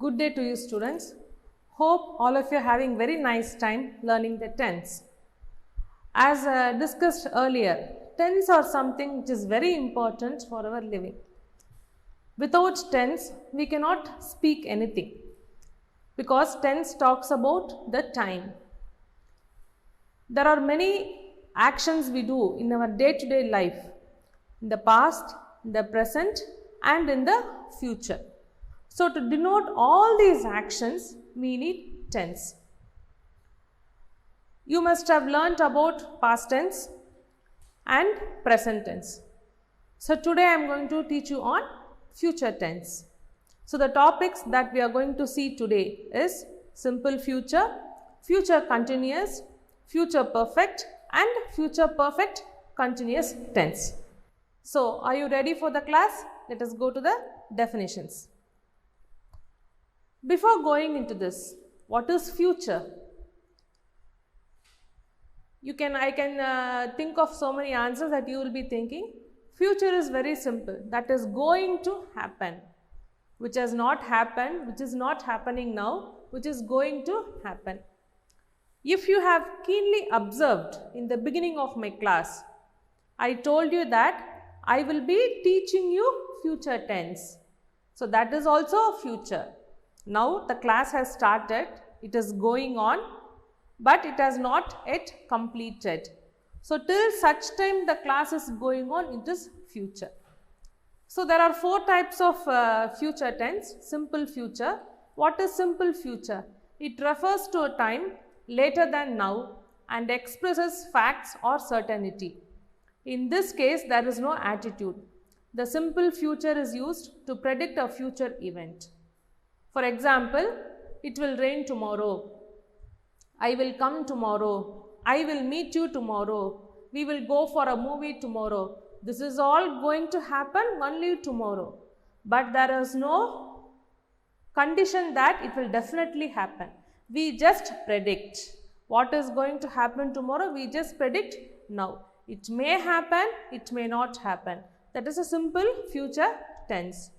Good day to you students. Hope all of you are having very nice time learning the tense. As discussed earlier, tense are something which is very important for our living. Without tense, we cannot speak anything because tense talks about the time. There are many actions we do in our day-to-day life, in the past, in the present and in the future. So, to denote all these actions, we need tense. You must have learnt about past tense and present tense. So, today I am going to teach you on future tense. So, the topics that we are going to see today is simple future, future continuous, future perfect and future perfect continuous tense. So, are you ready for the class? Let us go to the definitions. Before going into this, what is future? I can think of so many answers that you will be thinking. Future is very simple, that is going to happen, which has not happened, which is not happening now, which is going to happen. If you have keenly observed in the beginning of my class, I told you that I will be teaching you future tense. So, that is also future. Now, the class has started, it is going on, but it has not yet completed. So, till such time the class is going on, it is future. So, there are four types of future tense. Simple future. What is simple future? It refers to a time later than now and expresses facts or certainty. In this case, there is no attitude. The simple future is used to predict a future event. For example, it will rain tomorrow, I will come tomorrow, I will meet you tomorrow, we will go for a movie tomorrow. This is all going to happen only tomorrow, but there is no condition that it will definitely happen. We just predict what is going to happen tomorrow, we just predict now. It may happen, it may not happen. That is a simple future tense.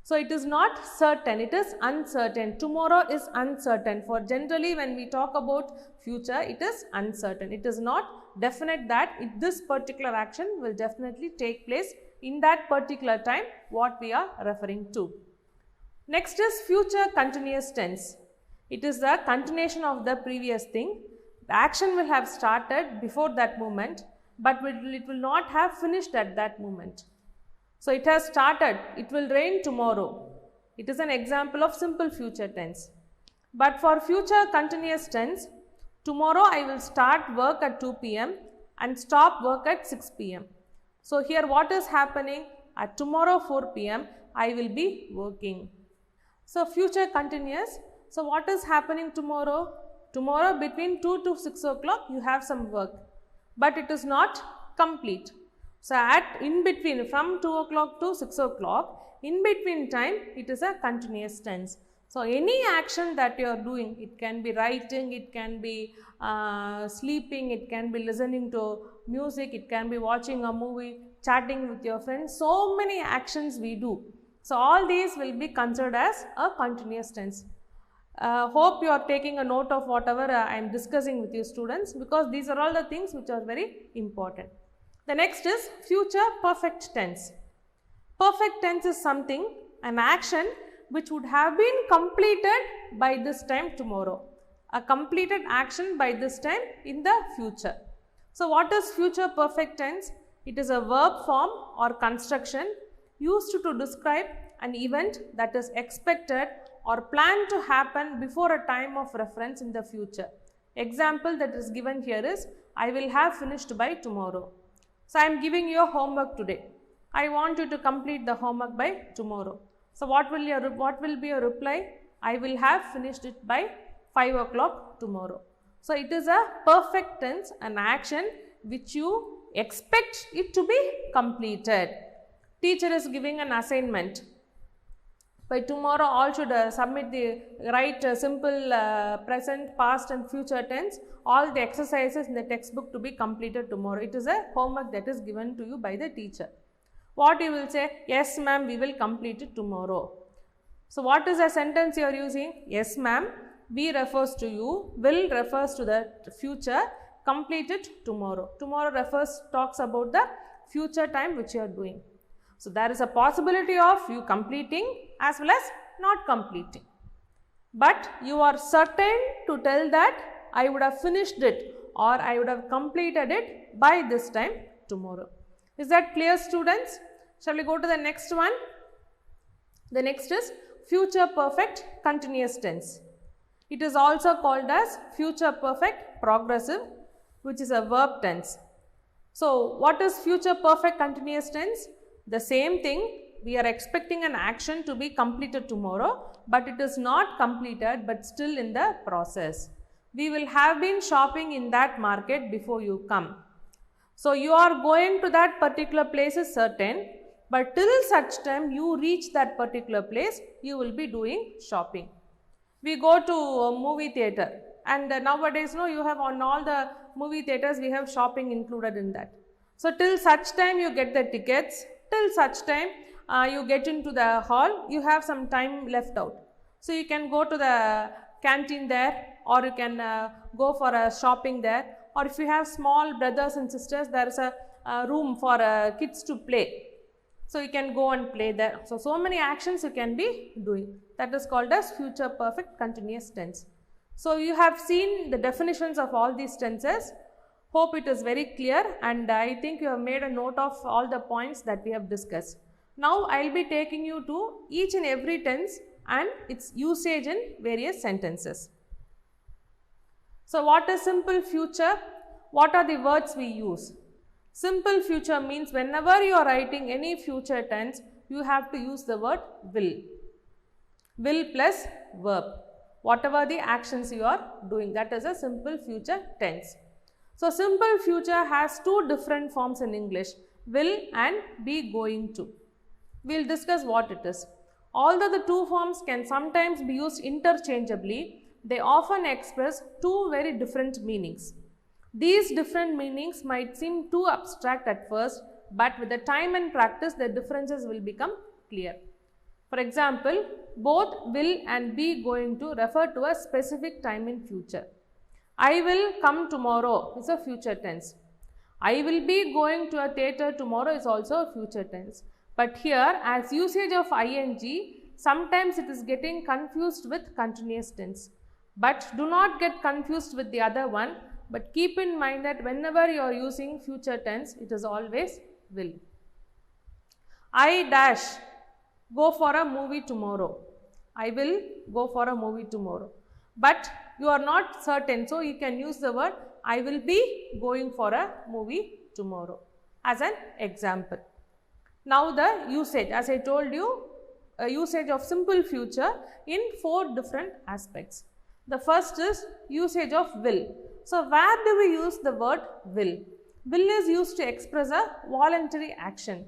So, it is not certain, it is uncertain. Tomorrow is uncertain. For generally when we talk about future, it is uncertain. It is not definite that this particular action will definitely take place in that particular time what we are referring to. Next is future continuous tense. It is the continuation of the previous thing. The action will have started before that moment, but it will not have finished at that moment. So, it has started, it will rain tomorrow. It is an example of simple future tense. But for future continuous tense, tomorrow I will start work at 2 p.m. and stop work at 6 p.m. So, here what is happening? At tomorrow 4 p.m. I will be working. So, future continuous. So, what is happening tomorrow? Tomorrow between 2 to 6 o'clock you have some work, but it is not complete. So, in between from 2 o'clock to 6 o'clock, in between time it is a continuous tense. So, any action that you are doing, it can be writing, it can be sleeping, it can be listening to music, it can be watching a movie, chatting with your friends, so many actions we do. So, all these will be considered as a continuous tense. Hope you are taking a note of whatever I am discussing with you students, because these are all the things which are very important. The next is future perfect tense. Perfect tense is something, an action which would have been completed by this time tomorrow. A completed action by this time in the future. So, what is future perfect tense? It is a verb form or construction used to describe an event that is expected or planned to happen before a time of reference in the future. Example that is given here is, I will have finished by tomorrow. So, I am giving you a homework today. I want you to complete the homework by tomorrow. So, what will be your reply? I will have finished it by 5 o'clock tomorrow. So, it is a perfect tense, an action which you expect it to be completed. Teacher is giving an assignment. By tomorrow all should write simple present, past and future tense, all the exercises in the textbook to be completed tomorrow. It is a homework that is given to you by the teacher. What you will say? Yes ma'am, we will complete it tomorrow. So what is the sentence you are using? Yes ma'am, be refers to you, will refers to the future, complete it tomorrow. Tomorrow talks about the future time which you are doing. So there is a possibility of you completing as well as not completing. But you are certain to tell that I would have finished it or I would have completed it by this time tomorrow. Is that clear, students? Shall we go to the next one? The next is future perfect continuous tense. It is also called as future perfect progressive, which is a verb tense. So what is future perfect continuous tense? The same thing, we are expecting an action to be completed tomorrow, but it is not completed but still in the process. We will have been shopping in that market before you come. So you are going to that particular place is certain, but till such time you reach that particular place, you will be doing shopping. We go to a movie theater, and nowadays you have on all the movie theaters we have shopping included in that. So till such time you get the tickets, till such time you get into the hall, you have some time left out. So you can go to the canteen there, or you can go for a shopping there, or if you have small brothers and sisters, there is a room for kids to play. So you can go and play there. So many actions you can be doing. That is called as future perfect continuous tense. So you have seen the definitions of all these tenses. Hope it is very clear, and I think you have made a note of all the points that we have discussed. Now I will be taking you to each and every tense and its usage in various sentences. So what is simple future? What are the words we use? Simple future means whenever you are writing any future tense, you have to use the word will. Will plus verb. Whatever the actions you are doing, that is a simple future tense. So simple future has two different forms in English, will and be going to. We will discuss what it is. Although the two forms can sometimes be used interchangeably, they often express two very different meanings. These different meanings might seem too abstract at first, but with the time and practice, the differences will become clear. For example, both will and be going to refer to a specific time in future. I will come tomorrow is a future tense. I will be going to a theatre tomorrow is also a future tense. But here, as usage of ing, sometimes it is getting confused with continuous tense. But do not get confused with the other one, but keep in mind that whenever you are using future tense, it is always will. I dash go for a movie tomorrow. I will go for a movie tomorrow. But you are not certain, so you can use the word I will be going for a movie tomorrow as an example. Now the usage, as I told you, a usage of simple future in 4 different aspects. The first is usage of will. So where do we use the word will? Will is used to express a voluntary action.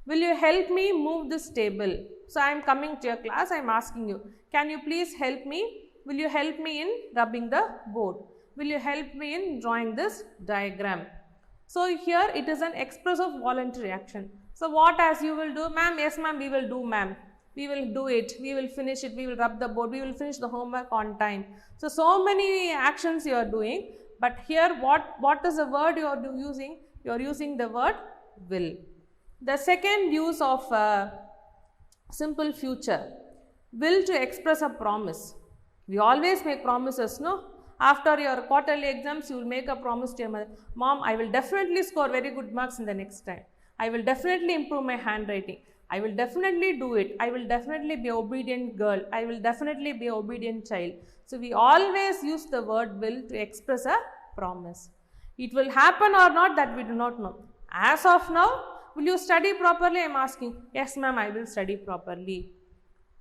Will you help me move this table? So I am coming to your class, I am asking you, can you please help me? Will you help me in rubbing the board? Will you help me in drawing this diagram? So here it is an express of voluntary action. So what as you will do? Ma'am, yes ma'am, we will do ma'am. We will do it, we will finish it, we will rub the board, we will finish the homework on time. So many actions you are doing, but here what is the word you are using? You are using the word will. The second use of simple future, will to express a promise. We always make promises, no? After your quarterly exams, you will make a promise to your mother. Mom, I will definitely score very good marks in the next time. I will definitely improve my handwriting. I will definitely do it. I will definitely be an obedient girl. I will definitely be an obedient child. So we always use the word will to express a promise. It will happen or not, that we do not know. As of now, will you study properly? I am asking. Yes ma'am, I will study properly.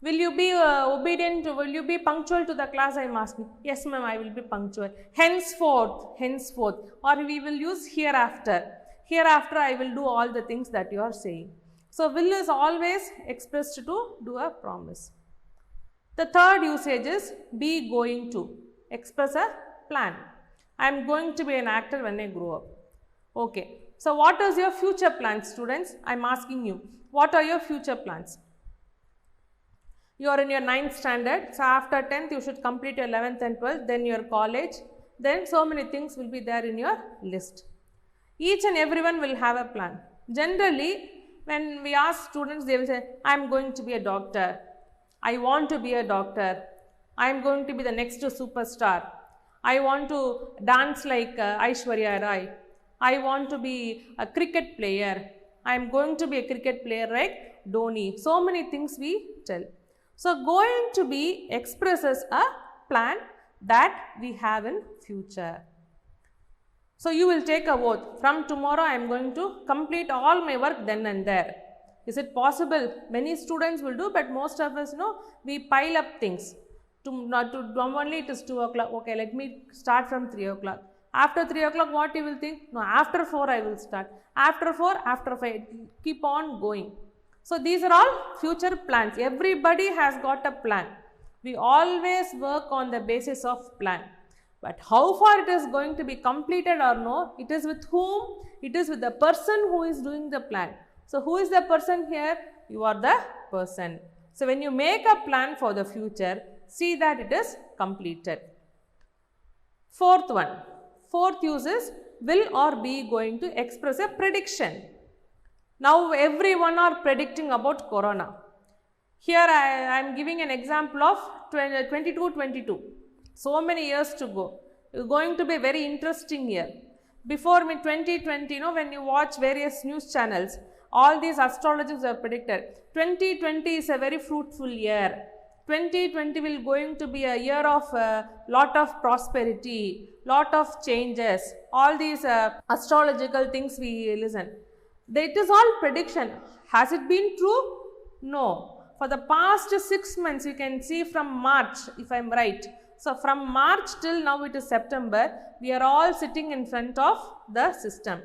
Will you be obedient? Will you be punctual to the class? I am asking. Yes ma'am, I will be punctual. Henceforth. Or we will use hereafter. Hereafter I will do all the things that you are saying. So will is always expressed to do a promise. The third usage is be going to. Express a plan. I am going to be an actor when I grow up. Okay. So what is your future plans, students? I am asking you. What are your future plans? You are in your 9th standard. So after 10th, you should complete your 11th and 12th, then your college. Then so many things will be there in your list. Each and everyone will have a plan. Generally, when we ask students, they will say, I am going to be a doctor. I want to be a doctor. I am going to be the next superstar. I want to dance like Aishwarya Rai. I want to be a cricket player. I am going to be a cricket player like Dhoni. So many things we tell. So, going to be expresses a plan that we have in future. So, you will take a oath. From tomorrow, I am going to complete all my work then and there. Is it possible? Many students will do, but most of us know we pile up things. Only it is 2 o'clock. Okay, let me start from 3 o'clock. After 3 o'clock, what you will think? No, after 4 I will start. After 4, after 5, keep on going. So, these are all future plans. Everybody has got a plan. We always work on the basis of plan. But how far it is going to be completed or no, it is with whom? It is with the person who is doing the plan. So, who is the person here? You are the person. So, when you make a plan for the future, see that it is completed. Fourth one. Fourth use is will or be going to express a prediction. Now, everyone are predicting about corona. Here I am giving an example of 22. So many years to go. It's going to be a very interesting year. Before 2020, when you watch various news channels, all these astrologers have predicted 2020 is a very fruitful year. 2020 will going to be a year of lot of prosperity, lot of changes. All these astrological things we listen. It is all prediction. Has it been true? No. For the past 6 months, you can see from March, if I am right. So, from March till now it is September, we are all sitting in front of the system.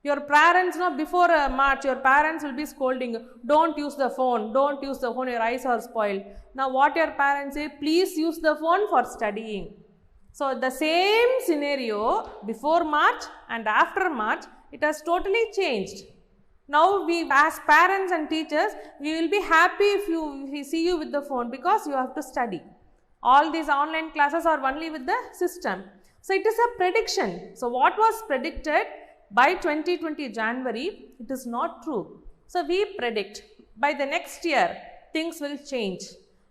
Your parents, before March, your parents will be scolding, don't use the phone, don't use the phone, your eyes are spoiled. Now, what your parents say, please use the phone for studying. So, the same scenario before March and after March, it has totally changed. Now, we as parents and teachers, we will be happy if we see you with the phone because you have to study. All these online classes are only with the system. So, it is a prediction. So, what was predicted by 2020 January, it is not true. So, we predict by the next year, things will change.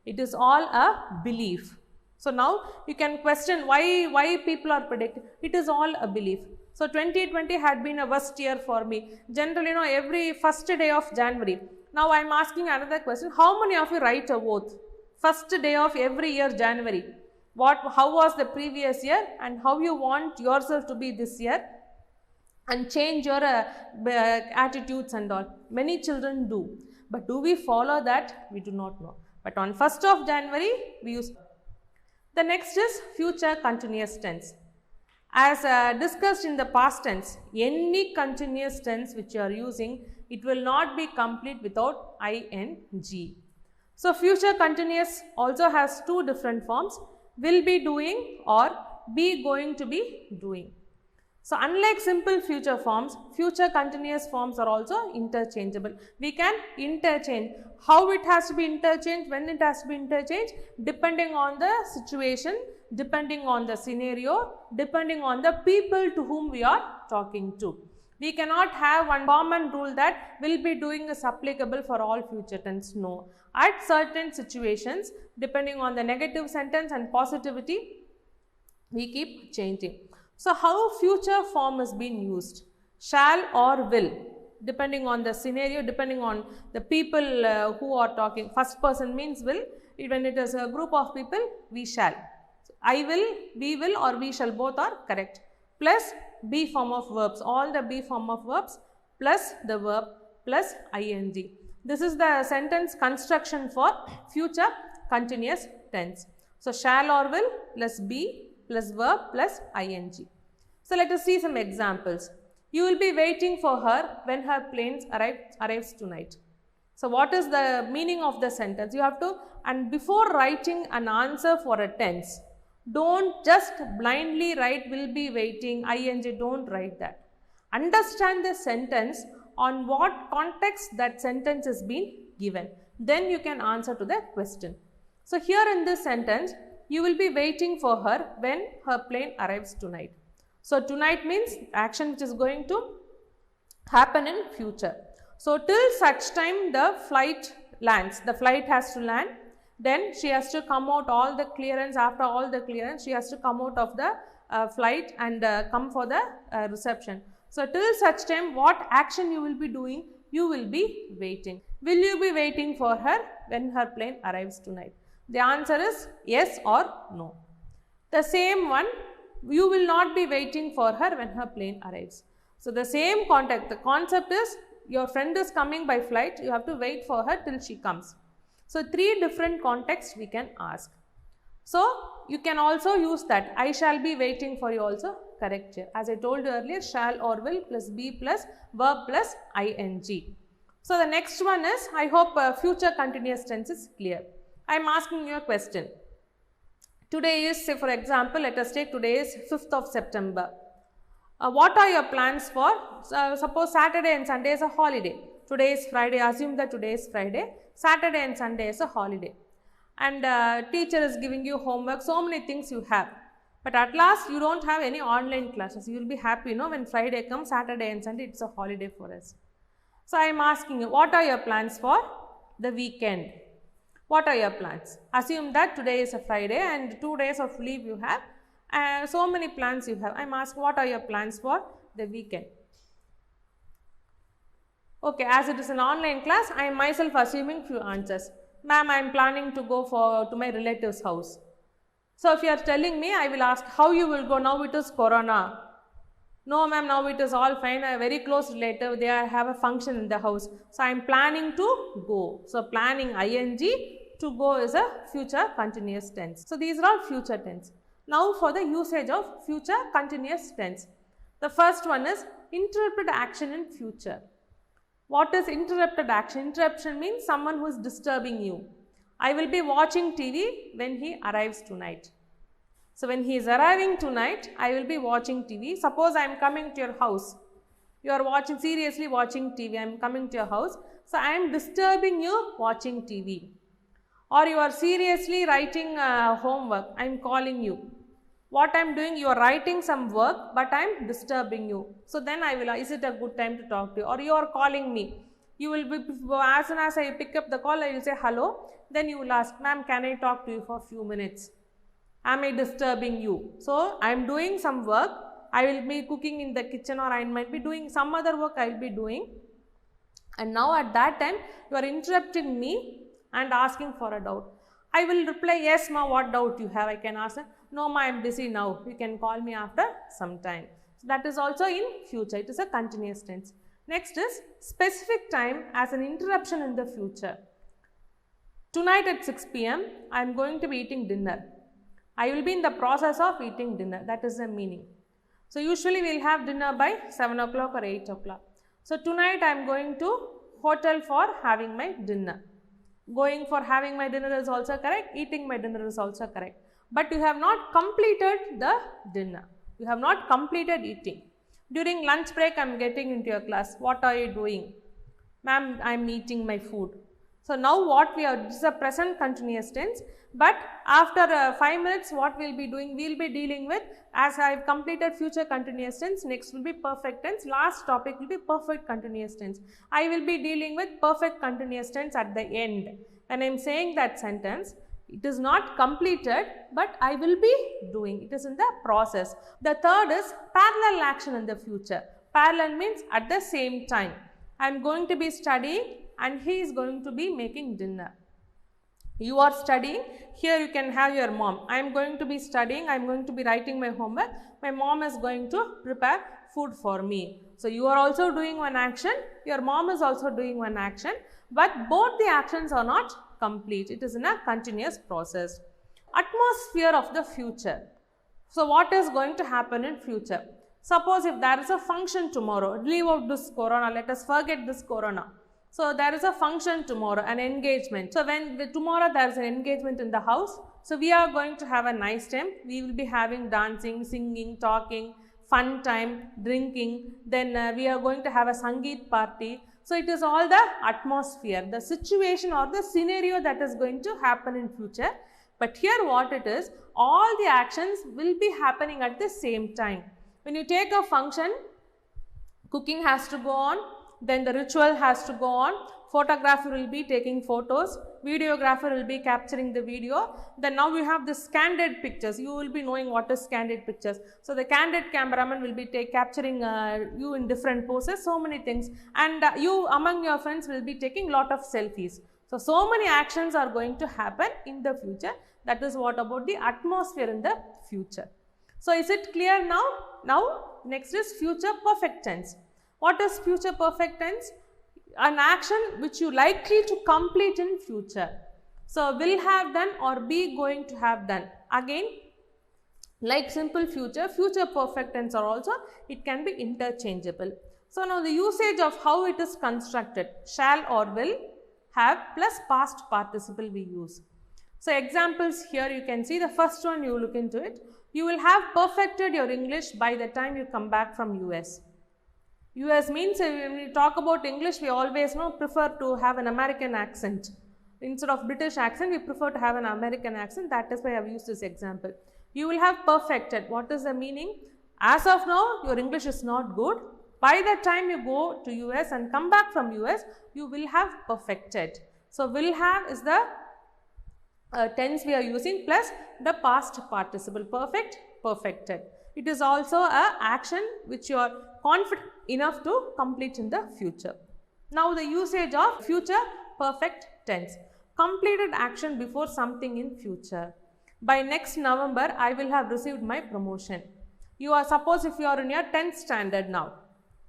It is all a belief. So, now you can question why people are predicting. It is all a belief. So, 2020 had been a worst year for me. Generally, every first day of January. Now, I am asking another question. How many of you write a oath? First day of every year, January. How was the previous year and how you want yourself to be this year? And change your attitudes and all. Many children do. But do we follow that? We do not know. But on 1st of January, we use. The next is future continuous tense. As discussed in the past tense, any continuous tense which you are using, it will not be complete without ing. So, future continuous also has two different forms, will be doing or be going to be doing. So, unlike simple future forms, future continuous forms are also interchangeable. We can interchange. How it has to be interchanged, when it has to be interchanged, depending on the situation, depending on the scenario, depending on the people to whom we are talking to. We cannot have one common rule that will be doing is applicable for all future tense. No. At certain situations, depending on the negative sentence and positivity, we keep changing. So, how future form is being used? Shall or will, depending on the scenario, depending on the people who are talking. First person means will. When it is a group of people, we shall. I will, we will or we shall, both are correct. Plus be form of verbs, all the be form of verbs plus the verb plus ing. This is the sentence construction for future continuous tense. So, shall or will plus be plus verb plus ing. So, let us see some examples. You will be waiting for her when her plane arrives tonight. So, what is the meaning of the sentence? You have to, and before writing an answer for a tense, don't just blindly write will be waiting, ing, don't write that. Understand the sentence on what context that sentence is being given. then you can answer to the question. So here in this sentence, you will be waiting for her when her plane arrives tonight. So tonight means action which is going to happen in future. So till such time the flight lands, the flight has to land, then she has to come out all the clearance, after all the clearance she has to come out of the flight and come for the reception. So till such time what action you will be doing? You will be waiting. Will you be waiting for her when her plane arrives tonight? The answer is yes or no. The same one, you will not be waiting for her when her plane arrives. So the same context, the concept is your friend is coming by flight, you have to wait for her till she comes. So three different contexts we can ask. So you can also use that I shall be waiting for you also correct here. As I told you earlier, shall or will plus be plus verb plus ing. So the next one is, I hope future continuous tense is clear. I am asking you a question. Today is, say for example, let us take today is 5th of September. What are your plans for, suppose Saturday and Sunday is a holiday. Today is Friday, assume that today is Friday, Saturday and Sunday is a holiday. And teacher is giving you homework, so many things you have. But at last you don't have any online classes. You will be happy, when Friday comes, Saturday and Sunday, it's a holiday for us. So I am asking you, what are your plans for the weekend? What are your plans? Assume that today is a Friday and 2 days of leave you have. So many plans you have. I am asking, what are your plans for the weekend? Okay, as it is an online class, I am myself assuming few answers. Ma'am, I am planning to go to my relative's house. So if you are telling me, I will ask how you will go. Now it is Corona. No ma'am, now it is all fine. A very close relative, they have a function in the house. So I am planning to go. So planning ing, to go is a future continuous tense. So these are all future tense. Now for the usage of future continuous tense. The first one is interrupted action in future. What is interrupted action? Interruption means someone who is disturbing you. I will be watching TV when he arrives tonight. So when he is arriving tonight, I will be watching TV. Suppose I am coming to your house. You are seriously watching TV. I am coming to your house. So I am disturbing you watching TV. Or you are seriously writing homework. I am calling you. What I am doing? You are writing some work, but I am disturbing you. So then I will, is it a good time to talk to you? Or you are calling me. You will be, as soon as I pick up the call, I will say hello. Then you will ask, ma'am, can I talk to you for a few minutes? Am I disturbing you? So I am doing some work. I will be cooking in the kitchen, or I might be doing some other work I will be doing. And now at that time, you are interrupting me and asking for a doubt. I will reply, yes ma, what doubt you have? I can answer, no ma, I am busy now. You can call me after some time. So that is also in future. It is a continuous tense. Next is specific time as an interruption in the future. Tonight at 6 p.m. I am going to be eating dinner. I will be in the process of eating dinner. That is the meaning. So usually we will have dinner by 7 o'clock or 8 o'clock. So tonight I am going to hotel for having my dinner. Going for having my dinner is also correct. Eating my dinner is also correct. But you have not completed the dinner. You have not completed eating. During lunch break I am getting into your class. What are you doing? Ma'am, I am eating my food. So now what we are, this is a present continuous tense, but after 5 minutes what we will be doing? We will be dealing with, as I have completed future continuous tense, next will be perfect tense, last topic will be perfect continuous tense. I will be dealing with perfect continuous tense at the end. When I am saying that sentence, it is not completed, but I will be doing, it is in the process. The third is parallel action in the future. Parallel means at the same time. I am going to be studying and he is going to be making dinner. You are studying, here you can have your mom. I am going to be studying, I am going to be writing my homework. My mom is going to prepare food for me. So you are also doing one action, your mom is also doing one action, but both the actions are not complete. It is in a continuous process. Atmosphere of the future. So what is going to happen in future? Suppose if there is a function tomorrow, leave out this corona, let us forget this corona. So there is a function tomorrow, an engagement. So when tomorrow there is an engagement in the house, so we are going to have a nice time. We will be having dancing, singing, talking, fun time, drinking. Then we are going to have a Sangeet party. So it is all the atmosphere, the situation or the scenario that is going to happen in future. But here what it is, all the actions will be happening at the same time. When you take a function, cooking has to go on, then the ritual has to go on, photographer will be taking photos, videographer will be capturing the video, then now you have this candid pictures, you will be knowing what is candid pictures. So the candid cameraman will be capturing you in different poses, so many things, and you among your friends will be taking lot of selfies. So many actions are going to happen in the future. That is what about the atmosphere in the future. So is it clear now? Now next is future perfect tense. What is future perfect tense? An action which you likely to complete in future. So will have done or be going to have done. Again, like simple future, future perfect tense are also, it can be interchangeable. So now the usage of how it is constructed, shall or will, have plus past participle we use. So examples here you can see, the first one you look into it. You will have perfected your English by the time you come back from US. US means when we talk about English, we always prefer to have an American accent. Instead of British accent, we prefer to have an American accent. That is why I have used this example. You will have perfected. What is the meaning? As of now, your English is not good. By the time you go to US and come back from US, you will have perfected. So will have is the tense we are using plus the past participle, perfect, perfected. It is also a action which you are confident enough to complete in the future. Now the usage of future perfect tense, completed action before something in future. By next November, I will have received my promotion. You are, suppose if you are in your 10th standard now,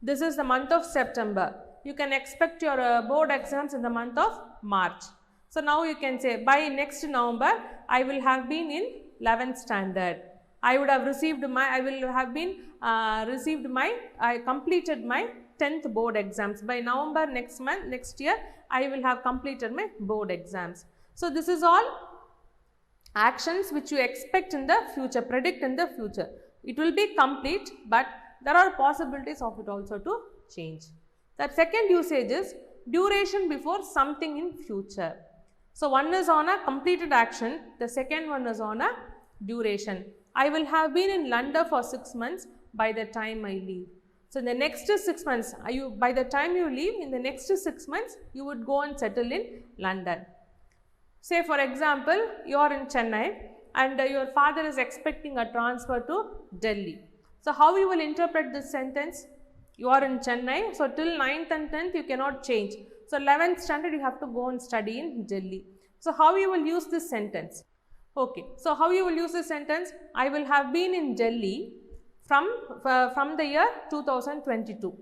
this is the month of September. You can expect your board exams in the month of March. So now you can say by next November, I will have been in 11th standard. I would have received my, I will have been I completed my 10th board exams. By November next year, I will have completed my board exams. So this is all actions which you expect in the future, predict in the future. It will be complete, but there are possibilities of it also to change. The second usage is duration before something in future. So one is on a completed action, the second one is on a duration. I will have been in London for 6 months by the time I leave. So in the next 6 months, by the time you leave, in the next 6 months, you would go and settle in London. Say for example, you are in Chennai and your father is expecting a transfer to Delhi. So how you will interpret this sentence? You are in Chennai, so till 9th and 10th you cannot change. So 11th standard you have to go and study in Delhi. So how you will use this sentence? Okay, so how you will use this sentence? I will have been in Delhi from the year 2022.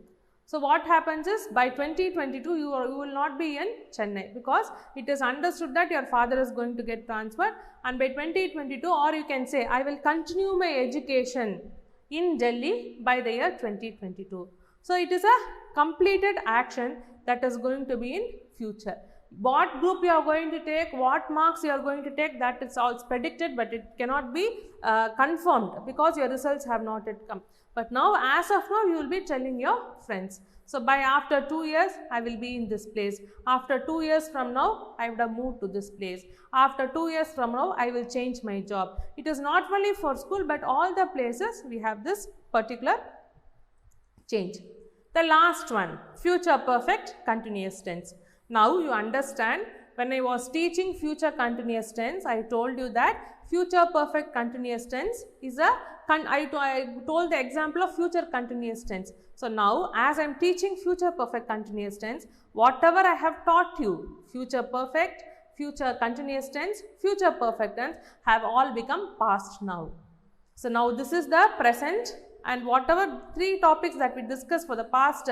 So what happens is by 2022 you will not be in Chennai because it is understood that your father is going to get transferred, and by 2022, or you can say I will continue my education in Delhi by the year 2022. So it is a completed action that is going to be in future. What group you are going to take, what marks you are going to take, that is all predicted, but it cannot be confirmed because your results have not yet come. But now as of now you will be telling your friends. So by after 2 years I will be in this place. After 2 years from now I would have moved to this place. After 2 years from now I will change my job. It is not only for school but all the places we have this particular change. The last one, future perfect continuous tense. Now you understand, when I was teaching future continuous tense, I told you that future perfect continuous tense is a, I told the example of future continuous tense. So now as I am teaching future perfect continuous tense, whatever I have taught you, future perfect, future continuous tense, future perfect tense have all become past now. So now this is the present, and whatever 3 topics that we discussed for the past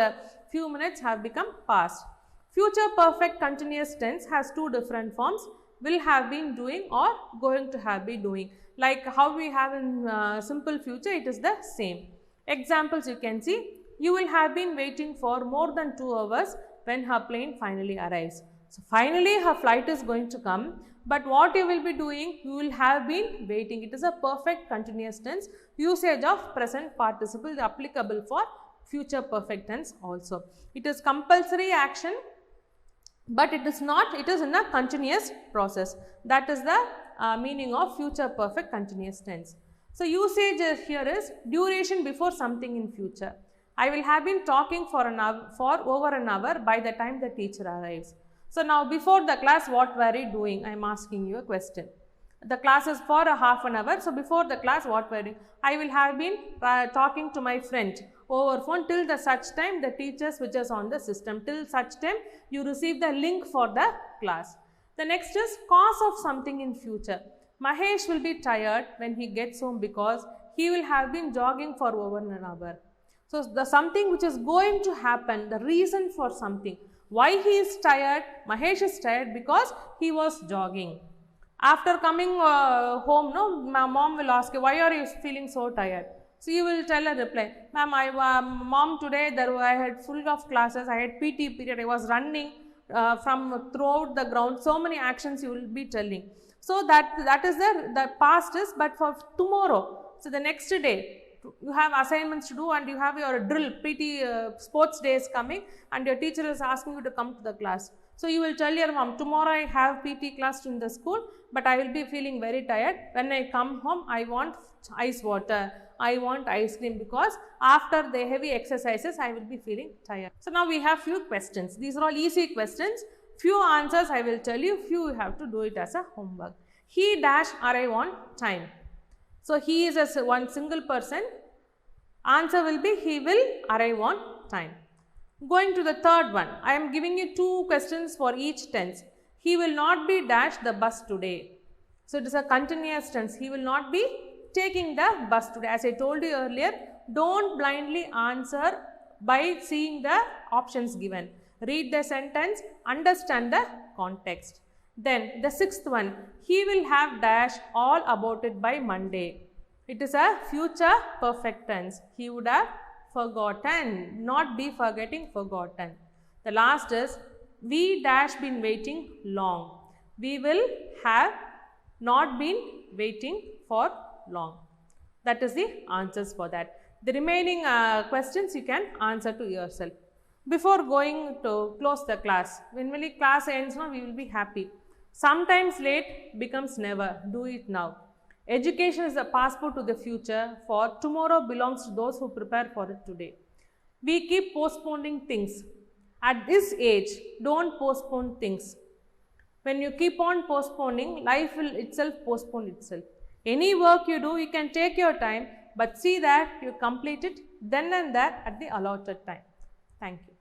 few minutes have become past. Future perfect continuous tense has 2 different forms, will have been doing or going to have been doing. Like how we have in simple future, it is the same. Examples you can see, you will have been waiting for more than 2 hours when her plane finally arrives. So finally her flight is going to come, but what you will be doing, you will have been waiting. It is a perfect continuous tense, usage of present participle applicable for future perfect tense also. It is compulsory action, but it is not, it is in a continuous process. That is the meaning of future perfect continuous tense. So, usage here is duration before something in future. I will have been talking for over an hour by the time the teacher arrives. So, now before the class what were you doing? I am asking you a question. The class is for a half an hour. So, before the class what were you doing? I will have been talking to my friend over phone till the such time the teacher switches on the system, till such time you receive the link for the class. The next is cause of something in future. Mahesh will be tired when he gets home because he will have been jogging for over an hour. So, the something which is going to happen, the reason for something. Why he is tired? Mahesh is tired because he was jogging. After coming home, no, my mom will ask you, why are you feeling so tired? So, you will tell a reply, ma'am, mom, today I had full of classes, I had PT period, I was running from throughout the ground, so many actions you will be telling. So, that is the past is, but for tomorrow, so the next day, you have assignments to do and you have your drill, PT sports day is coming and your teacher is asking you to come to the class. So, you will tell your mom, tomorrow I have PT class in the school, but I will be feeling very tired. When I come home, I want ice water, I want ice cream, because after the heavy exercises, I will be feeling tired. So, now we have few questions. These are all easy questions. Few answers I will tell you, few you have to do it as a homework. He dash arrive on time. So, he is a one single person. Answer will be he will arrive on time. Going to the third one, I am giving you two questions for each tense. He will not be dash the bus today. So, it is a continuous tense. He will not be taking the bus today. As I told you earlier, don't blindly answer by seeing the options given. Read the sentence, understand the context. Then the sixth one, he will have dash all about it by Monday. It is a future perfect tense. He would have forgotten, not be forgetting, forgotten. The last is, we dash been waiting long. We will have not been waiting for long. That is the answers for that. The remaining questions you can answer to yourself. Before going to close the class, when class ends, no, we will be happy. Sometimes late becomes never. Do it now. Education is a passport to the future, for tomorrow belongs to those who prepare for it today. We keep postponing things. At this age, don't postpone things. When you keep on postponing, life will itself postpone itself. Any work you do, you can take your time, but see that you complete it then and there at the allotted time. Thank you.